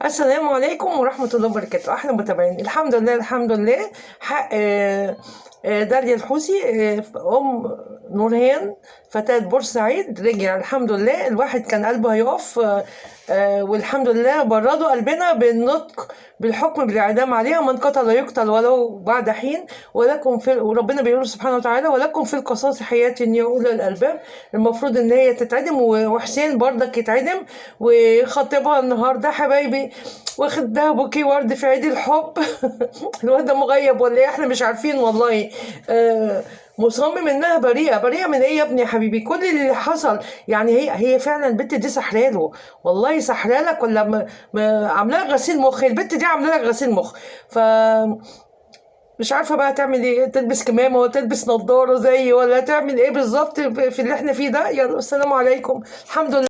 السلام عليكم ورحمة الله وبركاته. أحلى متابعين، الحمد لله الحمد لله. حق داليا الحوسي، أم نورهان فتاة بورسعيد، رجع الحمد لله. الواحد كان قلبه هيقف، والحمد لله بردوا قلبنا بالنطق بالحكم بالإعدام عليها. من قتل يقتل ولو بعد حين، ولكم في، وربنا بيقول سبحانه وتعالى: ولكم في القصاص حياة يا أولي الألباب. المفروض إن هي تتعدم، وحسين برضك يتعدم. وخطيبها النهارده حبايبي واخد ده بوكيه ورد في عيد الحب. الواد ده مغيب ولا ايه؟ احنا مش عارفين والله. مصمم انها بريئه. بريئه من ايه يا ابني يا حبيبي؟ كل اللي حصل يعني هي فعلا البت دي سحراله، والله سحرالك، ولا عامله لك غسيل مخ؟ البت دي عامله لك غسيل مخ. ف مش عارفه بقى تعمل ايه، تلبس كمامه ولا تلبس نظاره زي، ولا تعمل ايه بالظبط في اللي احنا فيه ده. يلا السلام عليكم. الحمد لله.